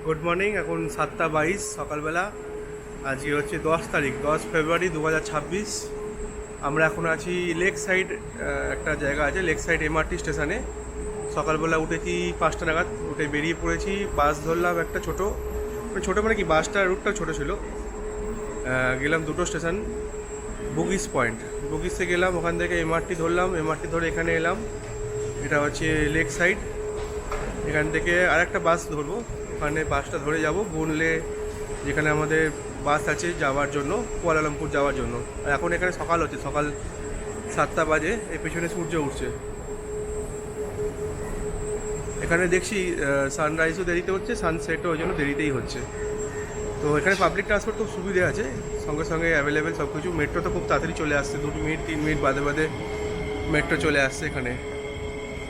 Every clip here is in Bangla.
Good morning. এখন 7টা 22 সকালবেলা। আজকে হচ্ছে 10 তারিখ, 10 ফেব্রুয়ারি 2026। আমরা এখন আছি লেক সাইড, একটা জায়গা আছে লেক সাইড এমআরটি স্টেশনে। সকালবেলা উঠেছি 5টা নাগাদ, উঠে বেরিয়ে পড়েছি। বাস ধরলাম একটা ছোটো, ছোটো মানে কি, বাসটার রুটটা ছোটো ছিল। গেলাম দুটো স্টেশন, বুগিস পয়েন্ট, বুগিসে গেলাম, ওখান থেকে এমআরটি ধরলাম, এমআরটি ধরে এখানে এলাম। এটা হচ্ছে লেক সাইড। এখান থেকে আরেকটা বাস ধরবো, ওখানে বাসটা ধরে যাব বুনলে, যেখানে আমাদের বাস আছে যাওয়ার জন্য কুয়ালালামপুর যাওয়ার জন্য। আর এখন এখানে সকাল হচ্ছে, সকাল 7টা বাজে। এই পেছনে সূর্য উঠছে। এখানে দেখছি সানরাইজও দেরিতে হচ্ছে, সানসেটও ওই জন্য দেরিতেই হচ্ছে। তো এখানে পাবলিক ট্রান্সপোর্ট খুব সুবিধে আছে, সঙ্গে সঙ্গে অ্যাভেলেবেল সব কিছু। মেট্রো তো খুব তাড়াতাড়ি চলে আসছে, 2 মিনিট 3 মিনিট বাদে বাদে মেট্রো চলে আসছে এখানে।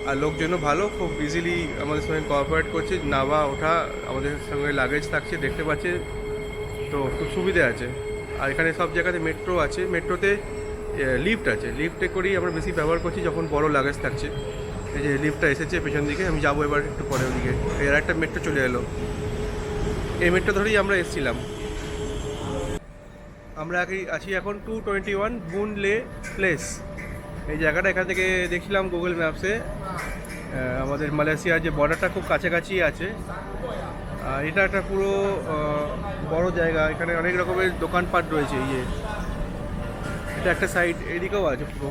আর লোকজনও ভালো, খুব ইজিলি আমাদের সঙ্গে কোঅপারেট করছে, নামা ওঠা, আমাদের সঙ্গে লাগেজ থাকছে, দেখতে পাচ্ছে, তো খুব সুবিধে আছে। আর এখানে সব জায়গাতে মেট্রো আছে, মেট্রোতে লিফট আছে, লিফটে করেই আমরা বেশি ব্যবহার করছি যখন বড় লাগেজ থাকছে। এই যে লিফটটা এসেছে পেছন দিকে, আমি যাবো এবার একটু পরে ওদিকে। এর একটা মেট্রো চলে এলো, এই মেট্রো ধরেই আমরা এসেছিলাম। আমরা আছি এখন 221 বুনলে প্লেস, এই জায়গাটা। এখান থেকে দেখছিলাম গুগল ম্যাপসে, আমাদের মালয়েশিয়ার যে বর্ডারটা খুব কাছাকাছি আছে। আর এটা একটা পুরো বড় জায়গা, এখানে অনেক রকমের দোকানপাট রয়েছে। এই যে এটা একটা সাইড, এদিকেও আছে পুরো।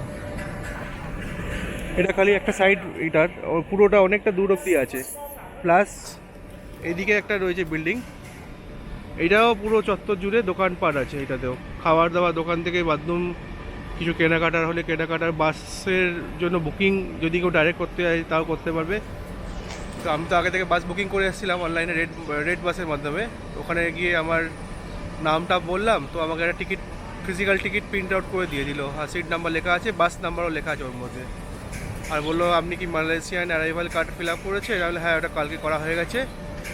এটা খালি একটা সাইড, এটার পুরোটা অনেকটা দূর অব্দি আছে। প্লাস এদিকে একটা রয়েছে বিল্ডিং, এটাও পুরো চত্বর জুড়ে দোকানপাট আছে। এটাতেও খাবার দাবার দোকান থেকে বাথরুম, কিছু কেনাকাটার হলে কেনাকাটার, বাসের জন্য বুকিং যদি কেউ ডাইরেক্ট করতে হয় তাও করতে পারবে। তো আমি তো আগে থেকে বাস বুকিং করে এসেছিলাম অনলাইনে, রেড বাসের মাধ্যমে। ওখানে গিয়ে আমার নামটা বললাম, তো আমাকে একটা ticket, physical ticket print out করে দিয়ে দিল। আর সিট নাম্বার লেখা আছে, বাস নাম্বারও লেখা আছে ওর মধ্যে। আর বললো আপনি কি Malaysian arrival card fill up করেছে? তাহলে হ্যাঁ, ওটা কালকে করা হয়ে গেছে।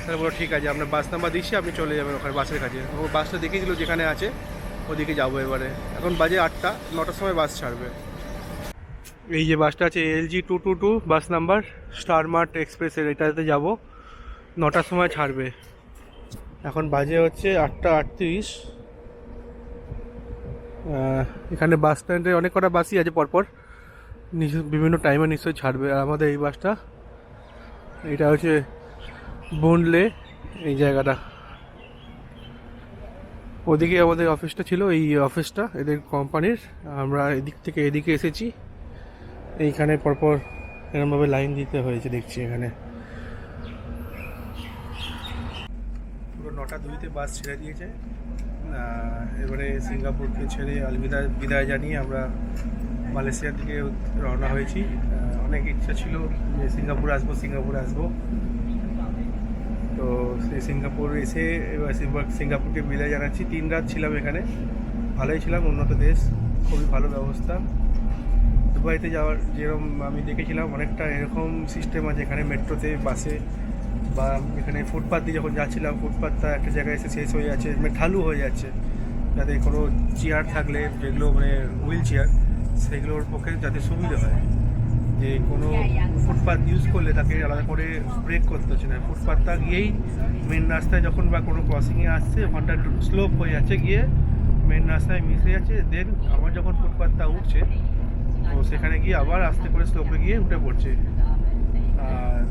তাহলে বলো ঠিক আছে, আপনার বাস নাম্বার দিচ্ছি, আপনি চলে যাবেন ওখানে বাসের কাছে। ও বাসটা দেখিয়ে দিল যেখানে আছে, ওদিকে যাবো এবারে। এখন বাজে 8টা, 9টার সময় বাস ছাড়বে। এই যে বাসটা আছে LG 222 bus number, star mart এক্সপ্রেসের, এটাতে যাব। 9টার সময় ছাড়বে। এখন বাজে হচ্ছে 8টা 38। এখানে বাস স্ট্যান্ডে অনেক কটা বাসই আছে পরপর, বিভিন্ন টাইমে নিশ্চয়ই ছাড়বে। আর আমাদের এই বাসটা, এটা হচ্ছে বুনলে, এই জায়গাটা। ওদিকে আমাদের অফিসটা ছিল, এই অফিসটা এদের কোম্পানির। আমরা এদিক থেকে এদিকে এসেছি, এইখানে পরপর এরকমভাবে লাইন দিতে হয়েছে দেখছি এখানে। পুরো 9টা 2-তে বাস ছেড়ে দিয়েছে। এবারে সিঙ্গাপুরকে ছেড়ে বিদায় জানিয়ে আমরা মালয়েশিয়ার দিকে রওনা হয়েছি। অনেক ইচ্ছা ছিল যে সিঙ্গাপুর আসবো। তো সেই সিঙ্গাপুর এসে এবার সিঙ্গাপুরকে বিদায় জানাচ্ছি। 3 রাত ছিলাম এখানে, ভালোই ছিলাম, উন্নত দেশ, খুবই ভালো ব্যবস্থা। দুবাইতে যাওয়ার যেরকম আমি দেখেছিলাম, অনেকটা এরকম সিস্টেম আছে এখানে, মেট্রোতে, বাসে, বা এখানে ফুটপাথ দিয়ে যখন যাচ্ছিলাম, ফুটপাথটা একটা জায়গায় এসে শেষ হয়ে যাচ্ছে, মানে ঢালু হয়ে যাচ্ছে, যাতে কোনো চেয়ার থাকলে, যেগুলো মানে হুইল চেয়ার, সেগুলোর পক্ষে যাতে সুবিধে হয়। যে কোনো ফুটপাথ ইউজ করলে তাকে আলাদা করে ব্রেক করতে হচ্ছে না। ফুটপাথটা গিয়েই মেন রাস্তায় যখন বা কোনো ক্রসিংয়ে আসছে, ওখানটা একটু স্লোপ হয়ে যাচ্ছে, গিয়ে মেন রাস্তায় মিশে যাচ্ছে, দেন আবার যখন ফুটপাথটা উঠছে, তো সেখানে গিয়ে আবার আস্তে করে স্লোপে গিয়ে উঠে পড়ছে।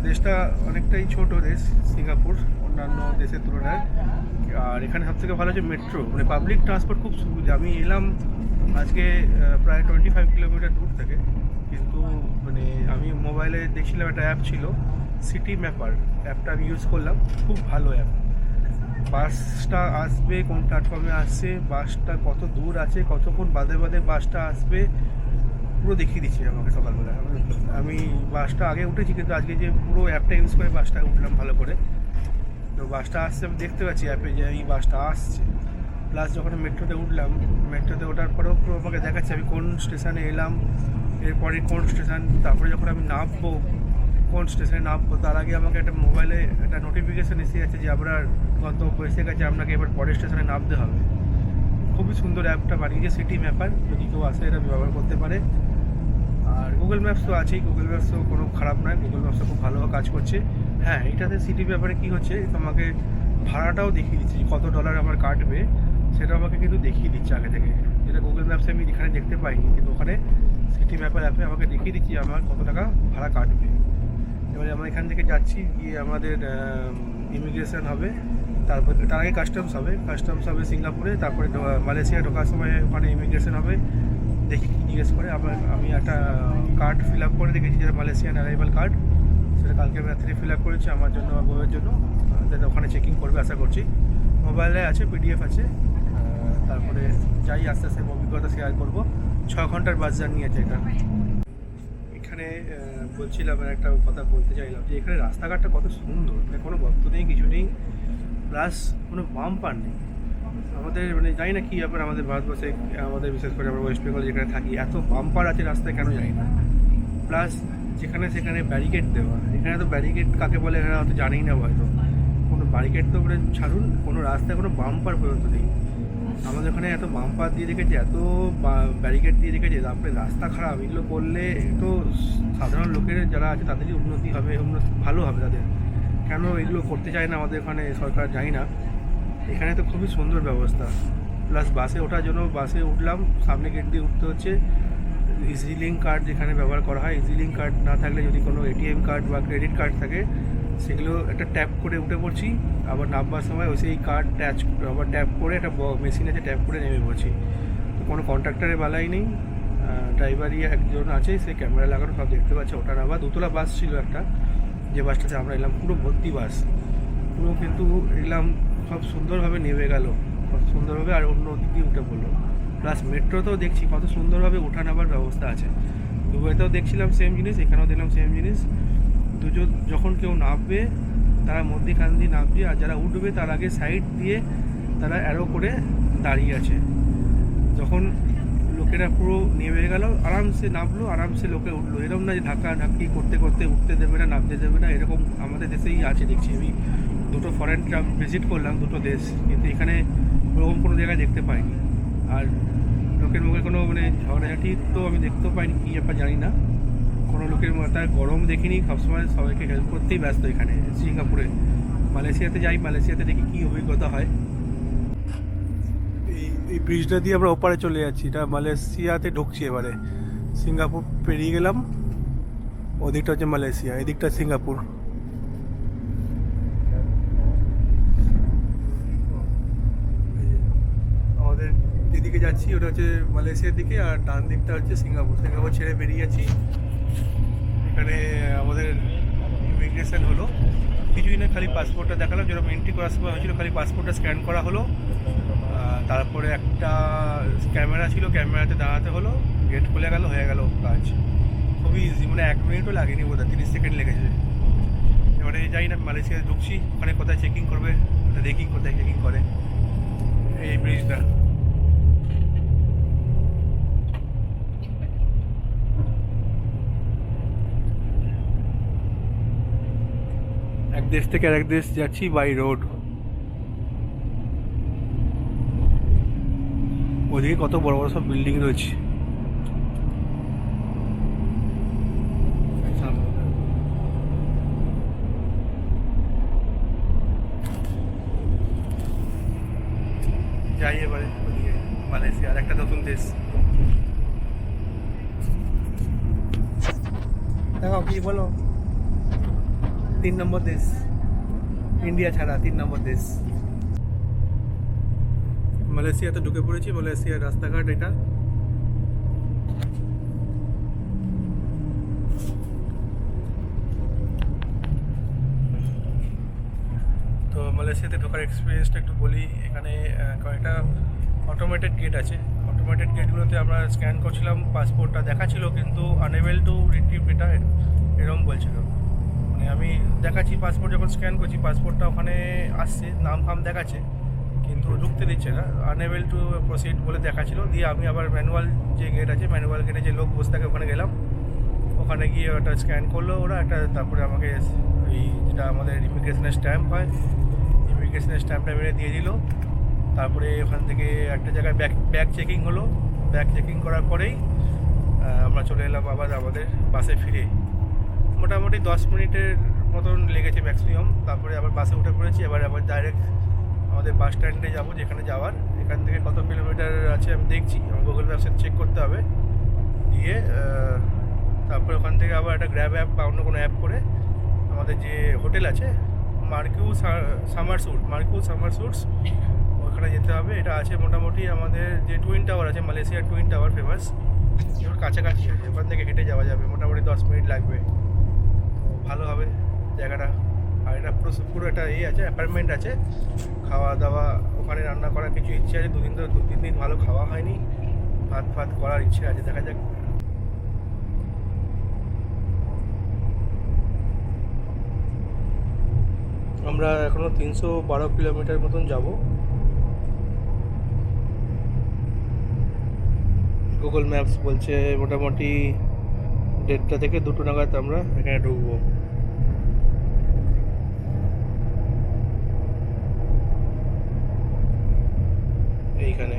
দেশটা অনেকটাই ছোট দেশ সিঙ্গাপুর অন্যান্য দেশের তুলনায়। আর এখানে সবথেকে ভালো হচ্ছে মেট্রো, মানে পাবলিক ট্রান্সপোর্ট খুব সুবিধা। আমি এলাম আজকে প্রায় 25 কিলোমিটার দূর থেকে, কিন্তু মানে আমি মোবাইলে দেখছিলাম একটা অ্যাপ ছিল, সিটি ম্যাপার অ্যাপটা আমি ইউজ করলাম, খুব ভালো অ্যাপ। বাসটা আসবে, কোন প্ল্যাটফর্মে আসছে, বাসটা কত দূর আছে, কতক্ষণ বাদে বাদে বাসটা আসবে, পুরো দেখিয়ে দিচ্ছি আমাকে সকালবেলা। আমি বাসটা আগে উঠেছি, কিন্তু আজকে যে পুরো অ্যাপটা ইউজ করে বাসটা উঠলাম ভালো করে, তো বাসটা আসছে আমি দেখতে পাচ্ছি অ্যাপে যে এই বাসটা আসছে। প্লাস যখন মেট্রোতে উঠলাম, মেট্রোতে ওঠার পরেও পুরো আমাকে দেখাচ্ছে আমি কোন স্টেশনে এলাম, এরপরে কোন স্টেশন, তারপরে যখন আমি নামবো কোন স্টেশনে নামবো, তার আগে আমাকে একটা মোবাইলে একটা নোটিফিকেশান এসে যাচ্ছে যে আপনার গন্তব্য এসে গেছে, আপনাকে এবার পরের স্টেশনে নামতে হবে। খুবই সুন্দর অ্যাপটা বানিয়েছে সিটি ম্যাপার, যদি কেউ আসে এটা ব্যবহার করতে পারে। আর গুগল ম্যাপস তো আছেই, গুগল ম্যাপস তো কোনো খারাপ নয়, গুগল ম্যাপসও খুব ভালোভাবে কাজ করছে। হ্যাঁ, এটাতে সিটি ব্যাপারে কী হচ্ছে, তোমাকে ভাড়াটাও দেখিয়ে দিচ্ছে কত ডলার আমার কাটবে, সেটা আমাকে কিন্তু দেখিয়ে দিচ্ছে আগে থেকে, যেটা গুগল ম্যাপসে আমি এখানে দেখতে পাইনি, কিন্তু ওখানে সিটি ম্যাপের অ্যাপে আমাকে দেখিয়ে দিচ্ছি আমার কত টাকা ভাড়া কাটবে। এবারে আমরা এখান থেকে যাচ্ছি, গিয়ে আমাদের ইমিগ্রেশন হবে, তারপর তার আগে কাস্টমস হবে সিঙ্গাপুরে, তারপরে মালয়েশিয়া ঢোকার সময় ওখানে ইমিগ্রেশন হবে। দেখি কী জিজ্ঞেস করে, আমি একটা কার্ড ফিল আপ করে রেখেছি, যেটা মালয়েশিয়ান অ্যারাইভাল কার্ড, সেটা কালকে আমি রাত্রে ফিল আপ করেছি আমার জন্য, আমার বউয়ের জন্য, যাতে ওখানে চেকিং করবে আশা করছি। মোবাইলে আছে, পিডিএফ আছে। তারপরে যাই, আস্তে আস্তে অভিজ্ঞতা শেয়ার করবো। 6 ঘন্টার বাস জার্নি আছে এটা। এখানে বলছিলাম, একটা কথা বলতে চাইলাম যে এখানে রাস্তাঘাটটা কত সুন্দর, মানে কোনো গর্ত নেই, কিছু নেই, প্লাস কোনো বাম্পার নেই। আমাদের মানে জানি না কী ব্যাপার, আমাদের ভারতবর্ষে, আমাদের বিশেষ করে আমরা ওয়েস্ট বেঙ্গল যেখানে থাকি, এত বাম্পার আছে রাস্তায় কেন জানি না। প্লাস যেখানে সেখানে ব্যারিকেড দেওয়া, এখানে তো ব্যারিকেড কাকে বলে এখানে হয়তো জানেই না হয়তো। কোনো ব্যারিকেড তো মানে ছাড়ুন, কোনো রাস্তায় কোনো বাম্পার পর্যন্ত নেই। আমাদের ওখানে এত বাম্পার দিয়ে রেখেছে, এত ব্যারিকেড দিয়ে রেখেছে, তারপরে রাস্তা খারাপ। এগুলো করলে একটু সাধারণ লোকের যারা আছে তাদেরই উন্নতি হবে, ভালো হবে তাদের। কেন এগুলো করতে চায় না আমাদের ওখানে সরকার, জানি না। এখানে তো খুবই সুন্দর ব্যবস্থা। প্লাস বাসে ওঠার জন্য, বাসে উঠলাম, সামনে গেট দিয়ে উঠতে হচ্ছে। ইজি লিঙ্ক কার্ড যেখানে ব্যবহার করা হয়, ইজি লিঙ্ক কার্ড না থাকলে যদি কোনো এটিএম কার্ড বা ক্রেডিট কার্ড থাকে, সেগুলো একটা ট্যাপ করে উঠে পড়ছি। আবার নামবার সময় ওই সেই কার্ড আবার ট্যাপ করে, একটা মেশিন আছে, ট্যাপ করে নেমে পড়ছি। তো কোনো কন্ট্রাক্টারের বেলাই নেই, ড্রাইভারই একজন আছে, সে ক্যামেরা লাগানো, সব দেখতে পাচ্ছে। ওটার আবার দুতলা বাস ছিল একটা, যে বাসটাতে আমরা এলাম, পুরো ভর্তি বাস, পুরো কিন্তু এলাম, সব সুন্দরভাবে নেমে গেল, কত সুন্দরভাবে, আর অন্য দিক দিয়ে উঠে পড়লো। প্লাস মেট্রোতেও দেখছি কত সুন্দরভাবে ওঠা নামার ব্যবস্থা আছে। দুবাইতেও দেখছিলাম সেম জিনিস, এখানেও দেখলাম সেম জিনিস। দুজন যখন কেউ নামবে, তারা মধ্যিখান দিয়ে নামবে, আর যারা উঠবে তার আগে সাইড দিয়ে তারা অ্যারো করে দাঁড়িয়ে আছে। যখন লোকেরা পুরো নেমে গেল, আরামসে নামলো, আরামসে লোকে উঠলো। এরকম না যে ধাক্কা ধাক্কি করতে করতে উঠতে দেবে না, নামতে দেবে না, এরকম আমাদের দেশেই আছে দেখছি। আমি দুটো ফরেন ভিজিট করলাম, দুটো দেশ, কিন্তু এখানে ওরকম কোনো জায়গায় দেখতে পাইনি। আর লোকের মুখে কোনো মানে ঝগড়াঝাটি তো আমি দেখতেও পাইনি, কী ব্যাপার জানি না। কোনো লোকের মাথায় গরম দেখিনি, সবসময় সবাইকে হেল্প করতেই ব্যস্ত এখানে সিঙ্গাপুরে। মালয়েশিয়াতে যাই, মালয়েশিয়াতে দেখি কী অভিজ্ঞতা হয়। এই ব্রিজটা দিয়ে আমরা ওপারে চলে যাচ্ছি, এটা মালয়েশিয়াতে ঢুকছি এবারে। সিঙ্গাপুর পেরিয়ে গেলাম, ওদিকটা হচ্ছে মালয়েশিয়া, এদিকটা সিঙ্গাপুর। আমাদের যেদিকে যাচ্ছি ওটা হচ্ছে মালয়েশিয়ার দিকে, আর ডান দিকটা হচ্ছে সিঙ্গাপুর। সিঙ্গাপুর ছেড়ে বেরিয়ে যাচ্ছি। এখানে আমাদের ইমিগ্রেশন হলো, কিছুই না, খালি পাসপোর্টটা দেখালাম, যেরকম এন্ট্রি করার সময় হয়েছিল, খালি পাসপোর্টটা স্ক্যান করা হলো। তারপরে একটা ক্যামেরা ছিল, ক্যামেরাতে দাঁড়াতে হলো, গেট খুলে গেল, হয়ে গেল কাজ। খুবই ইজি, মানে 1 মিনিটও লাগেনি, বোধ হয় 30 সেকেন্ড লেগেছে। এবারে যাই না, মালয়েশিয়ায় ঢুকছি, ওখানে কোথায় চেকিং করবে দেখি, কোথায় চেকিং করে। এই ব্রিজটা এক দেশ থেকে আরেক দেশ যাচ্ছি বাই রোড। ওদিকে কত বড় বড় সব বিল্ডিং রয়েছে। যাই এবারে ওদিকে, মালয়েশিয়া আর একটা নতুন দেশ। দেখো কি বলো, 3 নম্বর দেশ, ইন্ডিয়া ছাড়া 3 নম্বর দেশ। মালয়েশিয়াতে ঢুকে পড়েছি, মালয়েশিয়ার রাস্তাঘাট এটা। তো মালয়েশিয়াতে ঢোকার এক্সপিরিয়েন্সটা একটু বলি। এখানে কয়েকটা অটোমেটেড গেট আছে। অটোমেটেড গেটগুলোতে আমরা স্ক্যান করছিলাম, পাসপোর্টটা দেখাচ্ছিল, কিন্তু আনএবল টু রিট্রিভ এটা, এরকম বলছিল। মানে আমি দেখাচ্ছি পাসপোর্ট, যখন স্ক্যান করছি পাসপোর্টটা ওখানে আসছে, নাম ফাম দেখাচ্ছে, কিন্তু ঢুকতে দিচ্ছে না, আনএবল টু প্রসিড বলে দেখাচ্ছিল। দিয়ে আমি আবার ম্যানুয়াল যে গেট আছে, ম্যানুয়াল গেটে যে লোক বসে থাকে ওখানে গেলাম, ওখানে গিয়ে ওটা স্ক্যান করলো ওরা একটা, তারপরে আমাকে ওই যেটা আমাদের ইমিগ্রেশনের স্ট্যাম্প হয়, ইমিগ্রেশনের স্ট্যাম্পটা মেরে দিয়ে দিল। তারপরে ওখান থেকে একটা জায়গায় ব্যাগ চেকিং হলো, ব্যাগ চেকিং করার পরেই আমরা চলে এলাম আবার আমাদের বাসে ফিরে। মোটামুটি 10 মিনিটের মতন লেগেছে ম্যাক্সিমাম। তারপরে আবার বাসে উঠে পড়েছি, আবার ডাইরেক্ট আমাদের বাস স্ট্যান্ডে যাবো যেখানে যাওয়ার। এখান থেকে কত কিলোমিটার আছে আমি দেখছি, আমার গুগল ম্যাপসে চেক করতে হবে। দিয়ে তারপরে ওখান থেকে আবার একটা গ্র্যাব অ্যাপ বা অন্য কোনো অ্যাপ করে আমাদের যে হোটেল আছে মার্কিউ সামার স্যুটস ওখানে যেতে হবে। এটা আছে মোটামুটি আমাদের যে টুইন টাওয়ার আছে, মালয়েশিয়ার টুইন টাওয়ার ফেমাস, এবার কাছাকাছি আছে। ওখান থেকে হেঁটে যাওয়া যাবে, মোটামুটি 10 মিনিট লাগবে। তো ভালো হবে জায়গাটা। আর এটা পুরো একটা আছে, অ্যাপার্টমেন্ট আছে, খাওয়া দাওয়া ওখানে রান্না করার কিছু ইচ্ছে আছে। 2-3 দিন ভালো খাওয়া হয়নি, ভাত করার ইচ্ছে আছে, দেখা যাক। আমরা এখনো 312 কিলোমিটার মতন যাব। গুগল ম্যাপস বলছে মোটামুটি 1:30 থেকে 2টো নাগাদ আমরা এখানে ঢুকবো। এইখানে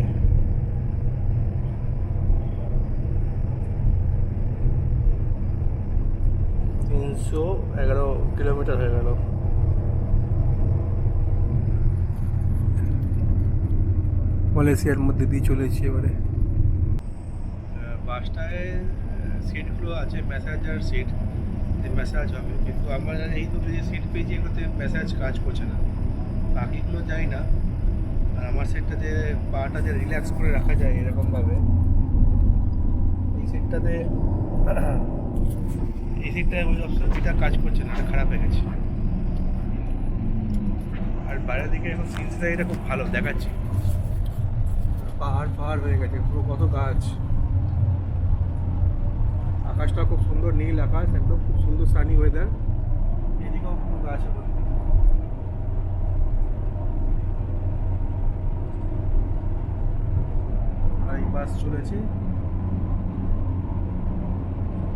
311 কিলোমিটার হয়ে গেল। মালয়েশিয়ার মধ্যে দিয়ে চলেছি এবারে। বাসটায় সিটগুলো আছে ম্যাসাজার সিট, যে ম্যাসাজ হবে, কিন্তু আমরা এই দুটো যে সিট পেয়েছি এগুলোতে ম্যাসাজ কাজ করছে না। বাকিগুলো যাই না। আর আমার সিটটাতে পাটা যে রিল্যাক্স করে রাখা যায় এরকমভাবে, এই সিটটাতে ওই অপশন যেটা কাজ করছে না, এটা খারাপ হয়ে গেছে। আর বাইরের দিকে এখন সিনসটা এটা খুব ভালো দেখাচ্ছে, পাহাড় হয়ে গেছে পুরো, কত গাছ, আকাশটা খুব সুন্দর নীল আকাশ, একদম খুব সুন্দর সানি ওয়েদার। এদিকেও পুরো গাছ এখন। আর এই বাস চলেছে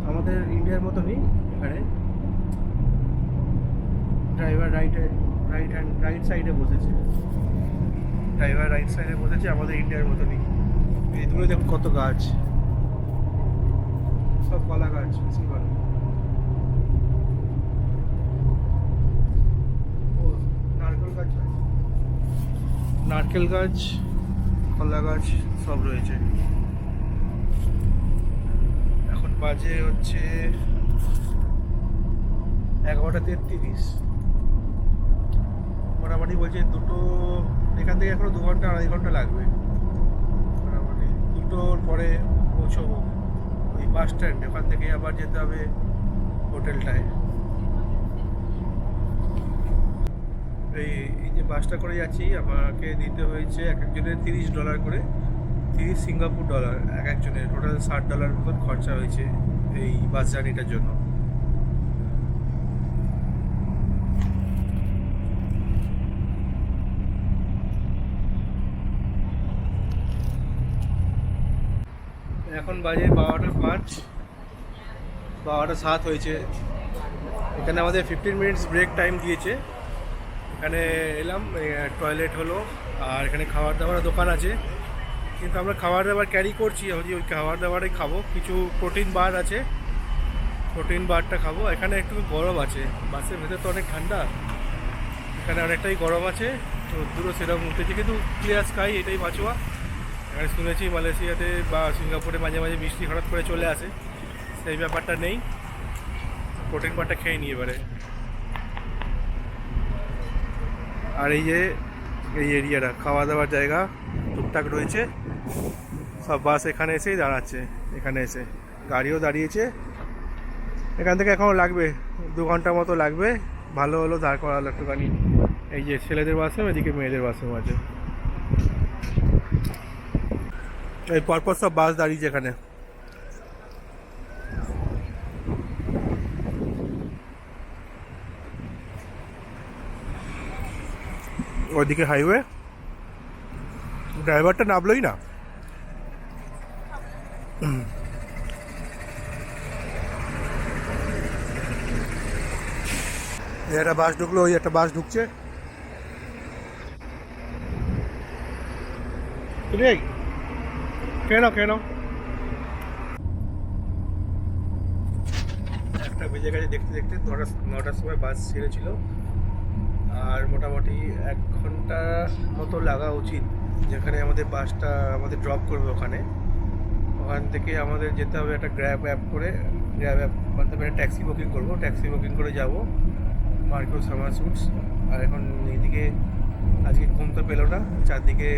আমাদের ইন্ডিয়ার মতনই। এখানে ড্রাইভার রাইট সাইডে বসেছে, আমাদের ইন্ডিয়ার মতনই। এই দূরে দেখুন কত গাছ, সব কলা গাছ, নারকেল গাছ, কলা গাছ সব রয়েছে। এখন বাজে হচ্ছে 11:33। মোটামুটি বলছে দুটো, এখান থেকে এখনো 2 ঘন্টা 2.5 ঘন্টা লাগবে। মোটামুটি 2টোর পরে পৌঁছবো ওই বাস স্ট্যান্ডে। ওখান থেকে আবার যেতে হবে হোটেলটায়। এই যে বাসটা করে যাচ্ছি, আমাকে দিতে হয়েছে এক একজনের $30 করে, 30 সিঙ্গাপুর ডলার এক একজনের। টোটাল $60 মতন খরচা হয়েছে এই বাস জার্নিটার জন্য। এখন বাজে 12:05, 12:07 হয়েছে। এখানে আমাদের 15 মিনিটস ব্রেক টাইম দিয়েছে। এখানে এলাম, টয়লেট হলো, আর এখানে খাবার দাবারের দোকান আছে, কিন্তু আমরা খাবার দাবার ক্যারি করছি, ওই খাবার দাবারে খাবো। কিছু প্রোটিন বার আছে, প্রোটিন বারটা খাবো। এখানে একটু গরম আছে, বাসের ভেতর তো অনেক ঠান্ডা, এখানে অনেকটাই গরম আছে। তো পুরো সেরকম উঠেছে, কিন্তু ক্লিয়ার স্কাই, এটাই বাঁচোয়া। এখানে শুনেছি মালয়েশিয়াতে বা সিঙ্গাপুরে মাঝে মাঝে বৃষ্টি হঠাৎ করে চলে আসে, সেই ব্যাপারটা নেই। প্রোটিন বারটা খেয়ে নিই এবারে। আর এই যে এই এরিয়াটা খাওয়া দাওয়ার জায়গা টুকটাক রয়েছে, সব বাস এখানে এসেই দাঁড়াচ্ছে। এখানে এসে গাড়িও দাঁড়িয়েছে। এখান থেকে এখনও লাগবে 2 ঘন্টা মতো লাগবে। ভালো হলো দাঁড় করালো একটুখানি। এই যে ছেলেদের বাসে, এদিকে মেয়েদের বাসেও আছে। এই পরপর সব বাস দাঁড়িয়েছে এখানে। ওইদিকে হাইওয়ে, ড্রাইভারটা নামলোই না। একটা বাস ঢুকলো, ওই একটা বাস ঢুকছে। কেন একটা 9টা বেজে গেছে দেখতে দেখতে। 9টার সময় বাস ছেড়েছিল, আর মোটামুটি 1 ঘন্টা মতো লাগা উচিত যেখানে আমাদের বাসটা আমাদের ড্রপ করবে। ওখান থেকে আমাদের যেতে হবে একটা গ্র্যাব অ্যাপ মাধ্যমে ট্যাক্সি বুকিং করবো। ট্যাক্সি বুকিং করে যাব মার্কো সামার স্যুটস। আর এখন এইদিকে আজকে ঘুম তো পেলো না, চারদিকে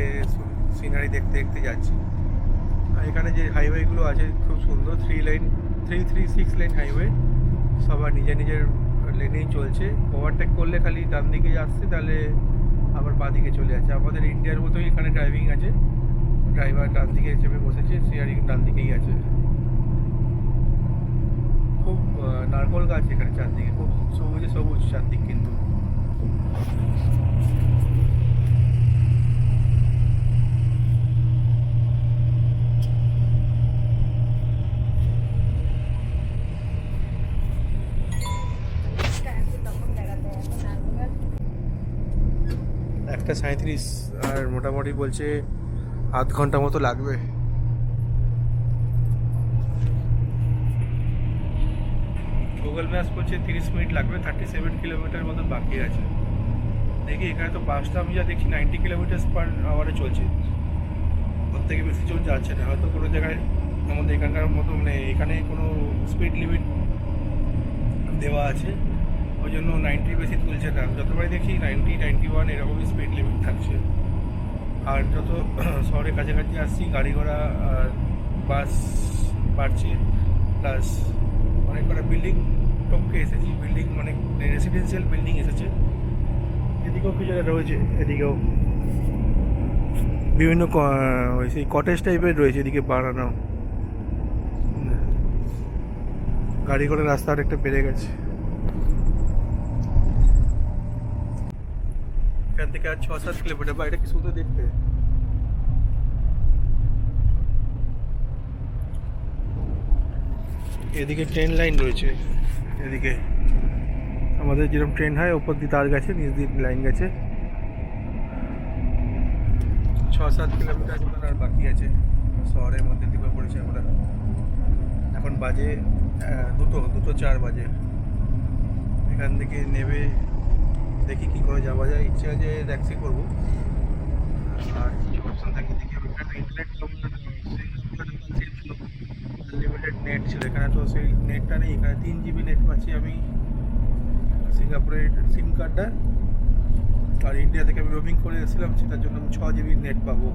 সিনারি দেখতে দেখতে যাচ্ছি। আর এখানে যে হাইওয়েগুলো আছে খুব সুন্দর, 6 লেন হাইওয়ে, সবার নিজের নিজের লেনেই চলছে। ওভারটেক করলে খালি ডান দিকে আসছে, তাহলে আবার বাঁ দিকে চলে যাচ্ছে। আমাদের ইন্ডিয়ার মতোই এখানে ড্রাইভিং আছে, ড্রাইভার ডান দিকে চেপে বসেছে, স্টিয়ারিং ডান দিকেই আছে। খুব নারকোল গাছ এখানে চারদিকে, খুব সবুজে সবুজ চারদিক। কিন্তু একটা 37, আর মোটামুটি বলছে আধ ঘন্টা মতো লাগবে। গুগল ম্যাপস বলছে 30 মিনিট লাগবে, 37 কিলোমিটার মতো বাকি আছে। দেখি এখানে তো বাসটা আমি যা দেখছি 90 কিলোমিটার/আওয়ারে চলছে, ওর থেকে বেশি যাচ্ছে না। হয়তো কোনো জায়গায় আমাদের এখানকার মতো মানে এখানে কোনো স্পিড লিমিট দেওয়া আছে, ওই জন্য 90 বেশি তুলছে না। যতবারই দেখি 90, 91 এরকমই স্পিড লিমিট থাকছে। আর যত শহরের কাছাকাছি আসছি গাড়ি ঘোড়া আর বাস বাড়ছে, প্লাস অনেক কটা বিল্ডিং টপকে এসেছি। বিল্ডিং মানে রেসিডেন্সিয়াল বিল্ডিং এসেছে। এদিকেও কিছু জায়গা রয়েছে, এদিকেও বিভিন্ন ওই সেই কটেজ টাইপের রয়েছে এদিকে বানানো। গাড়ি ঘোড়ার রাস্তা অনেকটা বেড়ে গেছে। এখান থেকে আর 6-7 কিলোমিটার। বা এটা কি শুধু দেখতে, এদিকে ট্রেন লাইন রয়েছে। এদিকে আমাদের যেরকম ট্রেন হয় ওপর দিয়ে তার গেছে, নিচ দিয়ে লাইন গেছে। 6-7 কিলোমিটার মতন আর বাকি আছে। শহরের মধ্যে দিকে পড়েছি আমরা। এখন বাজে 2:04 বাজে। এখান থেকে নেবে দেখি কী করে যাওয়া যায়। ইচ্ছে আছে ট্যাক্সি করবো, আর কিছু অপশন থাকে দেখি। এখানে ইন্টারনেট আনলিমিটেড নেট ছিল, এখানে তো সেই নেটটা নেই। এখানে 3 GB নেট পাচ্ছি আমি সিঙ্গাপুরের সিম কার্ডটা, আর ইন্ডিয়া থেকে আমি রোমিং করে এসেছিলাম, সেটার জন্য আমি 6 GB নেট পাবো।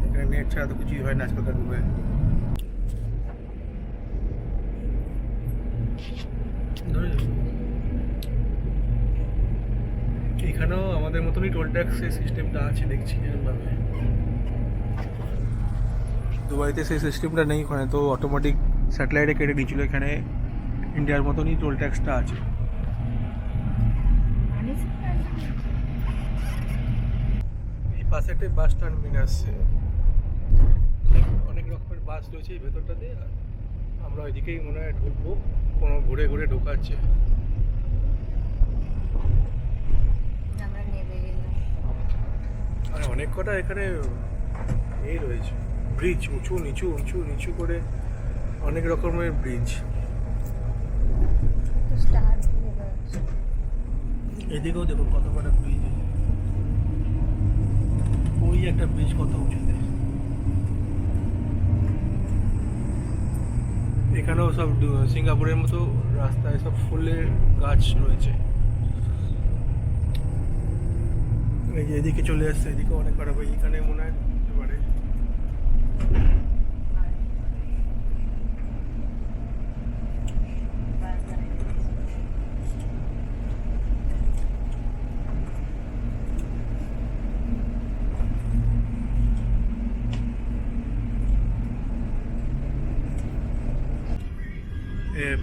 এখানে নেট ছাড়া তো কিছুই হয় না আজকালকার যুগে। এখানেও আমাদের মতনই টোল ট্যাক্সের সিস্টেমটা আছে দেখছি এরকমভাবে। দুবাইতে সেই সিস্টেমটা নেই, ওখানে তো অটোমেটিক স্যাটেলাইটে কেটে নিয়েছিল। এখানে ইন্ডিয়ার মতনই টোল ট্যাক্সটা আছে। এই পাশে একটা বাস টার্মিনাস, অনেক রকমের বাস রয়েছে এই ভেতরটাতে। আমরা ওইদিকেই মনে হয় ঢুকবো, কোনো ঘুরে ঘুরে ঢোকাচ্ছে। আর অনেক কটা এখানে এই রয়েছে ব্রিজ, উঁচু নিচু করে অনেক রকমের ব্রিজ। এদিকেও দেখুন কত কটা ব্রিজ। ওই একটা ব্রিজ কত উঁচুতে। এখানেও সব সিঙ্গাপুরের মতো রাস্তায় সব ফুলের গাছ রয়েছে। এই যে এদিকে চলে আসছে, এদিকে অনেক খারাপ। এইখানে মনে হয় হতে পারে।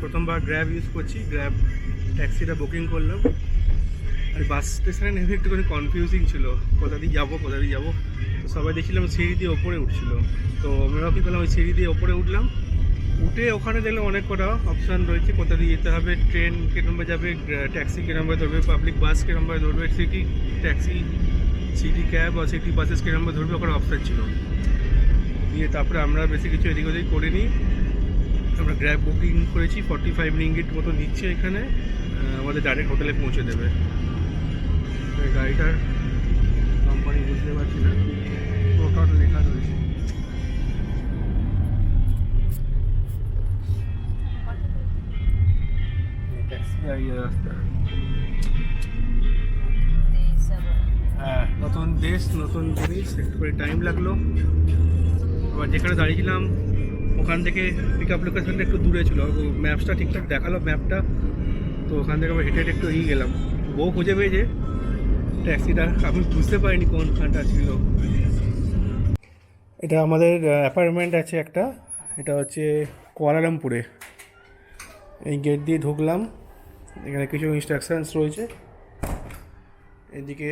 প্রথমবার গ্র্যাব ইউজ করছি, গ্র্যাব ট্যাক্সিটা বুকিং করলাম। আর বাস স্টেশনে নেমে একটুখানি কনফিউজিং ছিল, কোথা দিয়ে যাবো। তো সবাই দেখছিলাম সিঁড়ি দিয়ে ওপরে উঠছিল, তো আমরাও কী করলাম ওই সিঁড়ি দিয়ে ওপরে উঠলাম। উঠে ওখানে দেখলাম অনেক কটা অপশান রয়েছে কোথা দিয়ে যেতে হবে, ট্রেন কিরমভাবে যাবে, ট্যাক্সি কিরমভাবে ধরবে, পাবলিক বাস কিরমভাবে ধরবে, সিটি ট্যাক্সি, সিটি ক্যাব বা সিটি বাসেস কিরমভাবে ধরবে, ওখানে অপশান ছিল। দিয়ে তারপরে আমরা বেশি কিছু এদিক ওদিক করিনি, আমরা গ্র্যাব বুকিং করেছি, 45 রিঙ্গিট মতো নিচ্ছে এখানে, আমাদের ডাইরেক্ট হোটেলে পৌঁছে দেবে। গাড়িটার কোম্পানি বুঝতে পারছি না, প্রোটন লেখা রয়েছে। ট্যাক্সি আইয়ে রাস্তা, হ্যাঁ, নতুন দেশ নতুন জিনিস, একটু করে টাইম লাগলো। আবার যেখানে দাঁড়িয়েছিলাম ওখান থেকে পিক আপ লোকেশনটা একটু দূরে ছিল, ম্যাপসটা ঠিকঠাক দেখালো ম্যাপটা, তো ওখান থেকে আবার হেঁটে হেঁটে একটু এগিয়ে গেলাম। বউ খুঁজে পেয়েছে ট্যাক্সিটা, আমি বুঝতে পারিনি কোনখানটা ছিল। এটা আমাদের অ্যাপার্টমেন্ট আছে একটা, এটা হচ্ছে কুয়ালালামপুরে। এই গেট দিয়ে ঢুকলাম, এখানে কিছু ইনস্ট্রাকশনস রয়েছে। এদিকে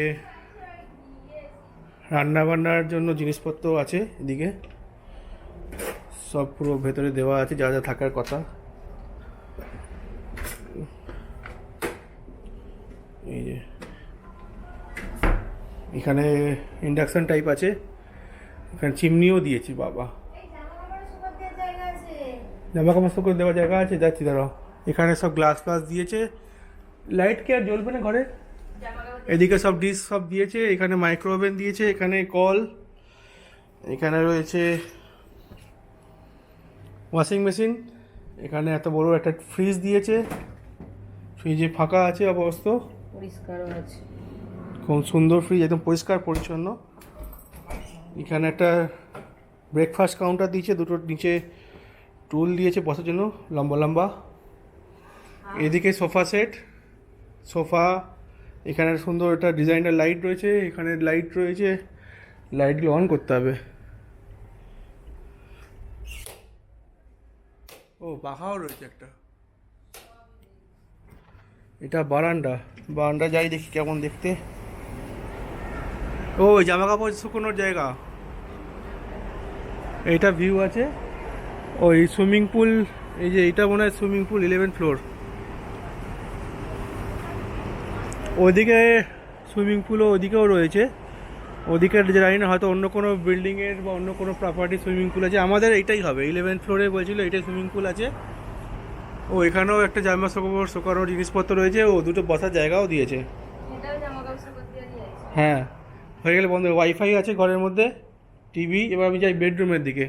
রান্না বান্নার জন্য জিনিসপত্র আছে, এদিকে সব পুরো ভেতরে দেওয়া আছে যা যা থাকার কথা। এই যে এখানে ইন্ডাকশন টাইপ আছে, এখানে চিমনিও দিয়েছি। বাবা, জামা কাপড় শুকো দেওয়ার জায়গা আছে, যাচ্ছি দাঁড়াও। এখানে সব গ্লাস ফ্লাস দিয়েছে, লাইট কি আর জ্বলবে না ঘরে। এদিকে সব ডিশ সব দিয়েছে, এখানে মাইক্রো ওভেন দিয়েছে, এখানে কল, এখানে রয়েছে ওয়াশিং মেশিন, এখানে এত বড় একটা ফ্রিজ দিয়েছে, ফ্রিজে ফাঁকা আছে অবস্থা, পরিষ্কারও আছে, খুব সুন্দর ফ্রিজ, একদম পরিষ্কার পরিচ্ছন্ন। এখানে একটা ব্রেকফাস্ট কাউন্টার দিয়েছে, দুটো নিচে টুল দিয়েছে বসার জন্য লম্বা লম্বা। এদিকে সোফা সেট, সোফা, এখানে সুন্দর একটা ডিজাইনার লাইট রয়েছে, এখানে লাইট রয়েছে, লাইটগুলো অন করতে হবে। ও, পাখাও রয়েছে একটা। এটা বারান্দা, বারান্দা যাই দেখি কেমন দেখতে। ও, জামা কাপড় শুকোনোর জায়গা। এইটা ভিউ আছে, ওই সুইমিং পুল, এই যে এটা মনে হয় সুইমিং পুল 11 ফ্লোর। ওদিকে সুইমিং পুলও ওদিকেও রয়েছে, ওদিকে জানি না, হয়তো অন্য কোনো বিল্ডিংয়ের বা অন্য কোনো প্রপার্টি সুইমিং পুল আছে। আমাদের এইটাই হবে, 11 ফ্লোরে বলছিল এইটাই সুইমিং পুল আছে। ও, এখানেও একটা জামা কাপড় শুকানোর জিনিসপত্র রয়েছে, ও দুটো বসার জায়গাও দিয়েছে। হ্যাঁ, হয়ে গেলে বন্ধ। ওয়াইফাই আছে ঘরের মধ্যে, টিভি। এবার আমি যাই বেডরুমের দিকে।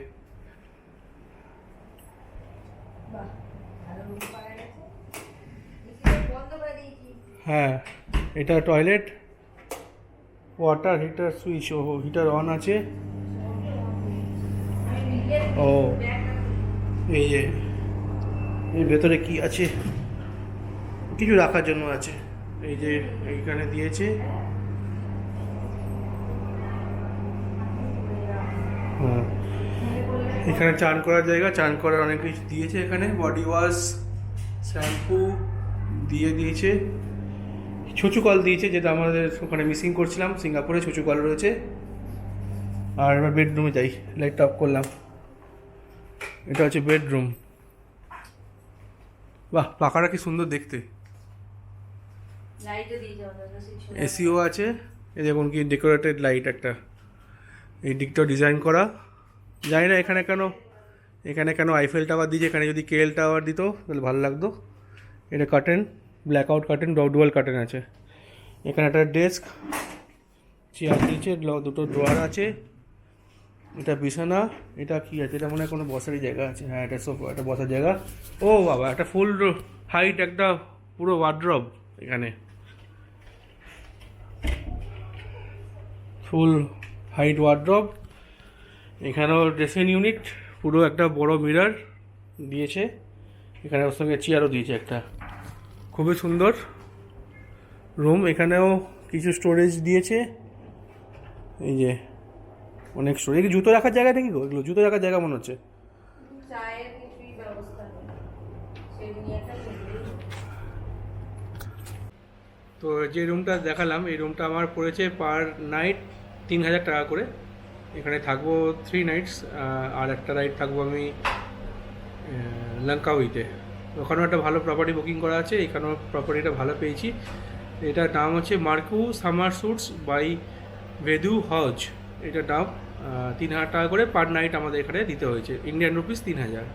হ্যাঁ, এটা টয়লেট, ওয়াটার হিটার সুইচ, ও হিটার অন আছে। ও, এই যে এর ভেতরে কি আছে, কিছু রাখার জন্য আছে। এই যে এইখানে দিয়েছে, হ্যাঁ, এখানে চান করার জায়গা, চান করার অনেক কিছু দিয়েছে। এখানে বডি ওয়াশ, শ্যাম্পু দিয়ে দিয়েছে, ছুঁচু কল দিয়েছে, যেটা আমাদের ওখানে মিসিং করছিলাম, সিঙ্গাপুরে ছুঁচু কল রয়েছে। আর এবার বেডরুমে যাই, লাইটটা অফ করলাম। এটা হচ্ছে বেডরুম। বাহ, পাখাটা কি সুন্দর দেখতে, এসিও আছে। এই দেখুন কি ডেকোরেটেড লাইট একটা, এই দিকটাও ডিজাইন করা। জানি না এখানে কেন আইফেল টাওয়ার দিয়েছে, এখানে যদি কেএল টাওয়ার দিত তাহলে ভালো লাগতো। এটা curtain, black out curtain, dual curtain আছে। এখানে একটা ডেস্ক, চেয়ার দিয়েছে, দুটো ড্রয়ার আছে। এটা বিছানা, এটা কি আছে, এটা মনে হয় কোনো বসারই জায়গা আছে। হ্যাঁ, এটা সোফা, এটা বসার জায়গা। ও বাবা, একটা ফুল হাইট একটা পুরো ওয়ার্ড্রব, এখানে ফুল হাইট ওয়ার্ড্রব। এখানেও ড্রেসিং ইউনিট, পুরো একটা বড় মিরর দিয়েছে। এখানে ওর সঙ্গে চেয়ারও দিয়েছে একটা, খুবই সুন্দর রুম। এখানেও কিছু স্টোরেজ দিয়েছে, এই যে অনেক স্টোরেজ। জুতো রাখার জায়গা দেখি গো, এগুলো জুতো রাখার জায়গা মনে হচ্ছে। তো যে রুমটা দেখালাম, এই রুমটা আমার পড়েছে পার নাইট 3000 টাকা করে। এখানে থাকবো 3 নাইটস, আর একটা নাইট থাকবো আমি লঙ্কাউইতে। ওখানেও একটা ভালো প্রপার্টি বুকিং করা আছে, এখানেও প্রপার্টিটা ভালো পেয়েছি। এটার নাম হচ্ছে মার্কু সামার স্যুটস বাই ভেদু হজ। এটার দাম 3000 টাকা করে পার নাইট আমাদের এখানে দিতে হয়েছে, ইন্ডিয়ান রুপিস 3000।